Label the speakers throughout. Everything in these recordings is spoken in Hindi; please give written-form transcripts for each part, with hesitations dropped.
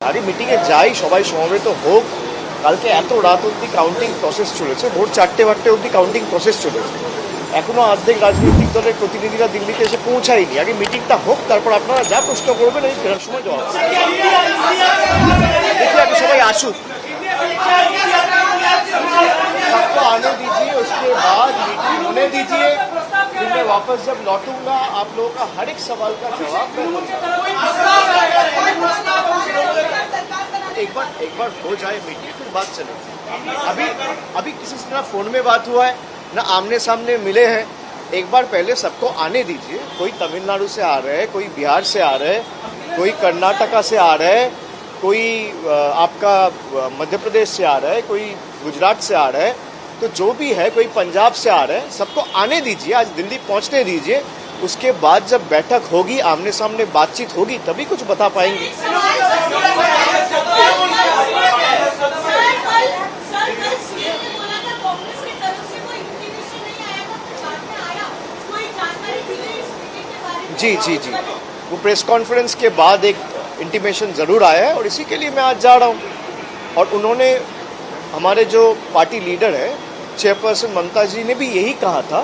Speaker 1: আরে মিটিংয়ে যাই, সবাই সমবেত হোক। কালকে এত রাত অবধি কাউন্টিং প্রসেস চলেছে, ভোর 4টে অবধি কাউন্টিং প্রসেস চলেছে। এখনো অর্ধেক রাজনৈতিক দলের প্রতিনিধিরা দিল্লিতে এসে পৌঁছায়নি। আগে মিটিংটা হোক, তারপর আপনারা যা প্রশ্ন করবেন এই ফেরার সময় জবাব দেখি। আগে সবাই আসুক, सबको आने दीजिए, उसके बाद मीटिंग होने दीजिए। फिर मैं वापस जब लौटूंगा आप लोगों का हर एक सवाल का जवाब मैं दूंगा। एक बार हो जाए मीटिंग, फिर बात चलेगी। अभी किसी से ना फोन में बात हुआ है, ना आमने सामने मिले हैं। एक बार पहले सबको आने दीजिए। कोई तमिलनाडु से आ रहे हैं, कोई बिहार से आ रहे हैं, कोई कर्नाटका से आ रहे हैं, कोई आपका मध्य प्रदेश से आ रहा है, कोई गुजरात से आ रहा है, तो जो भी है, कोई पंजाब से आ रहा है, सबको आने दीजिए। आज दिल्ली पहुंचने दीजिए। उसके बाद जब बैठक होगी, आमने सामने बातचीत होगी, तभी कुछ बता पाएंगे। जी, वो प्रेस कॉन्फ्रेंस के बाद एक इंटीमेशन ज़रूर आया है और इसी के लिए मैं आज जा रहा हूँ। और उन्होंने, हमारे जो पार्टी लीडर है चेयरपर्सन ममता जी ने भी यही कहा था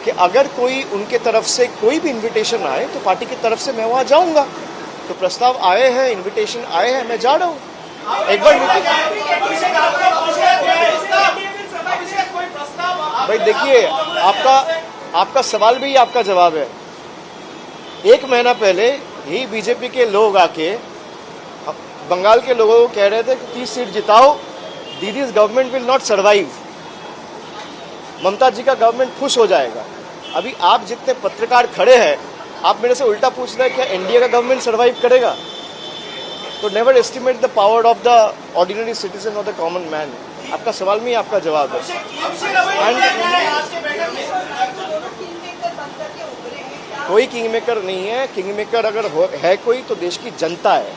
Speaker 1: कि अगर कोई उनके तरफ से कोई भी इनविटेशन आए तो पार्टी की तरफ से मैं वहाँ जाऊँगा। तो प्रस्ताव आए हैं, इनविटेशन आए हैं, मैं जा रहा हूँ। एक बार भाई देखिए, आपका सवाल भी आपका जवाब है। 1 महीना पहले ही बीजेपी के लोग आके बंगाल के लोगों को कह रहे थे कि 30 सीट जिताओ, Didi's government will not survive, Mamata ji का गवर्नमेंट खुश हो जाएगा। अभी आप जितने पत्रकार खड़े हैं, आप मेरे से उल्टा पूछ रहे हैं क्या एनडीए का गवर्नमेंट सर्वाइव करेगा? तो never estimate the power of the ordinary citizen और द कॉमन मैन। आपका सवाल में ही आपका जवाब है। कोई किंग मेकर नहीं है। किंग मेकर अगर है कोई तो देश की जनता है।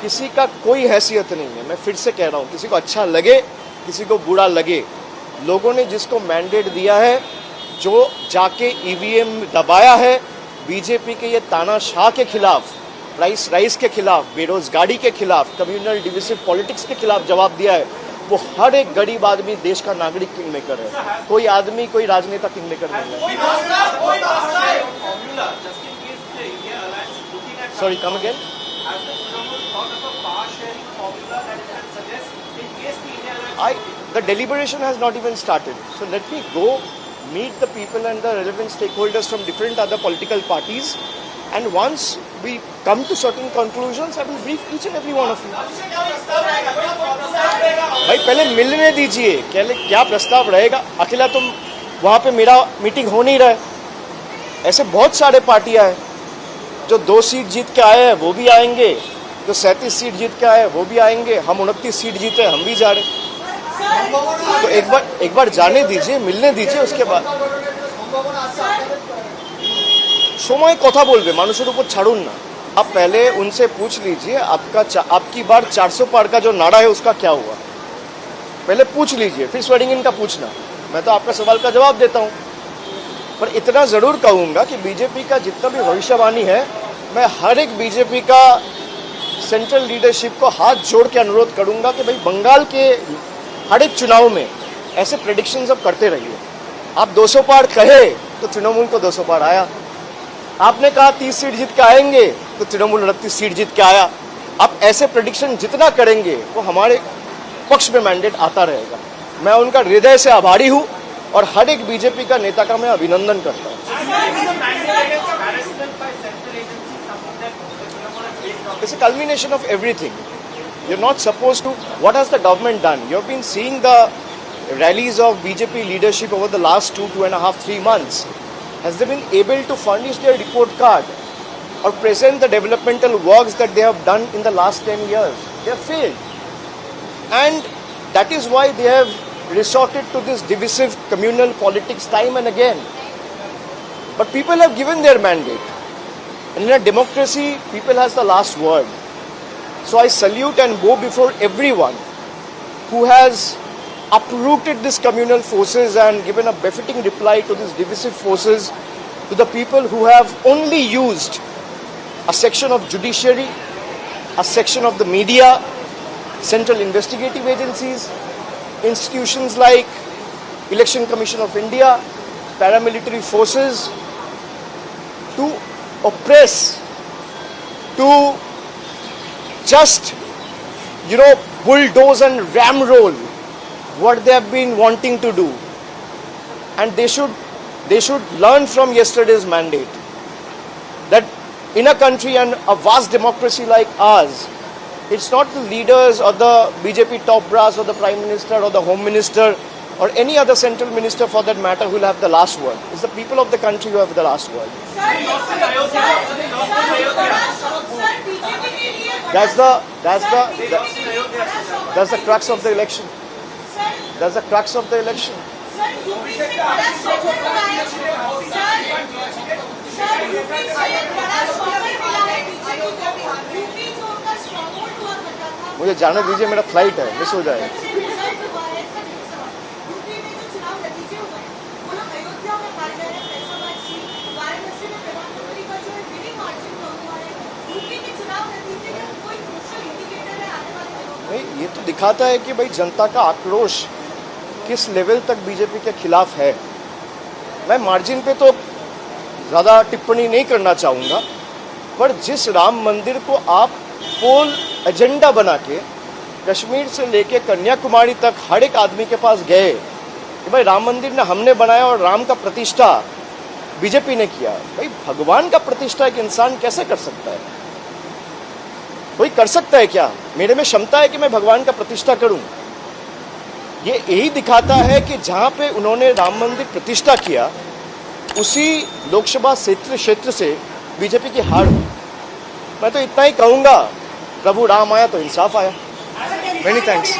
Speaker 1: किसी का कोई हैसियत नहीं है। मैं फिर से कह रहा हूँ, किसी को अच्छा लगे, किसी को बुरा लगे, लोगों ने जिसको मैंडेट दिया है, जो जाके ईवीएम दबाया है, बीजेपी के ये तानाशाह के खिलाफ, प्राइस राइज के खिलाफ, बेरोजगारी के खिलाफ, कम्युनल डिविसिव पॉलिटिक्स के खिलाफ जवाब दिया है, वो हर एक गरीब आदमी देश का नागरिक किंग मेकर है। कोई आदमी, कोई राजनेता किंग मेकर नहीं है। Sorry, come again. The deliberation has not even started. So let me go meet the people and the relevant stakeholders from different other political parties, and once we come to certain conclusions, I will brief each and every one of you. भाई पहले मिलने दीजिए, क्या प्रस्ताव रहेगा। अकेला तुम वहाँ पे मेरा मीटिंग हो नहीं रहा है। ऐसे बहुत सारे पार्टियां हैं जो 2 सीट जीत के आए हैं, वो भी आएंगे, जो 37 सीट जीत के आए वो भी आएंगे, हम 29 सीट जीते, हम भी जा रहे। तो एक बार जाने दीजिए, मिलने दीजिए, उसके बाद समय कथा बोलबे, मानुषेर ऊपर छाड़ुन ना। आप पहले उनसे पूछ लीजिए आपकी बार 400 पार का जो नारा है उसका क्या हुआ, पहले पूछ लीजिए, फिर स्वेरिंग इन का पूछना। मैं तो आपका सवाल का जवाब देता हूँ, पर इतना जरूर कहूँगा कि बीजेपी का जितना भी भविष्यवाणी है, मैं हर एक बीजेपी का सेंट्रल लीडरशिप को हाथ जोड़ के अनुरोध करूँगा कि भाई बंगाल के हर एक चुनाव में ऐसे प्रेडिक्शंस अब करते रहिए। आप 200 पार कहे तो तृणमूल को 200 पार आया। आपने कहा 30 सीट जीत के आएंगे तो तृणमूल 29 सीट जीत के आया। आप ऐसे प्रेडिक्शन जितना करेंगे वो हमारे पक्ष में मैंडेट आता रहेगा। मैं उनका हृदय से आभारी हूँ और हर एक बीजेपी का नेता का मैं अभिनंदन करता हूँ। It's a culmination of everything. You're not supposed to. What has the government done? You've been seeing the rallies of BJP leadership over the last 2.5, 3 months. Has they been able to furnish their report card or present the developmental works that they have done in the last 10 years? They have failed. And that is why they have resorted to this divisive communal politics time and again. But people have given their mandate. And in a democracy, people has the last word. So I salute and bow before everyone who has uprooted these communal forces and given a befitting reply to these divisive forces, to the people who have only used a section of judiciary a section of the media, central investigative agencies, institutions like Election Commission of India, paramilitary forces, to oppress, to just, bulldoze and ramroll what they have been wanting to do. And they should learn from yesterday's mandate that in a country and a vast democracy like ours, it's not the leaders or the BJP top brass or the Prime Minister or the Home Minister or any other central minister for that matter who will have the last word. It's the people of the country who have the last word. That's the crux of the election. That's the crux of the election. मुझे जाने दीजिए, मेरा फ्लाइट है, मिस हो जाए. नहीं, ये तो दिखाता है कि भाई जनता का आक्रोश किस लेवल तक बीजेपी के खिलाफ है. मैं मार्जिन पे तो ज़्यादा टिप्पणी नहीं करना चाहूँगा, पर जिस राम मंदिर को आप पोल एजेंडा बना के कश्मीर से लेके कन्याकुमारी तक हर एक आदमी के पास गए कि भाई राम मंदिर ने हमने बनाया और राम का प्रतिष्ठा बीजेपी ने किया. भाई भगवान का प्रतिष्ठा एक इंसान कैसे कर सकता है? कोई कर सकता है क्या? मेरे में क्षमता है कि मैं भगवान का प्रतिष्ठा करूं? ये यही दिखाता है कि जहां पे उन्होंने राम मंदिर प्रतिष्ठा किया उसी लोकसभा क्षेत्र से बीजेपी की हार हुई. मैं तो इतना ही कहूंगा, प्रभु राम आया तो इंसाफ आया. Many thanks.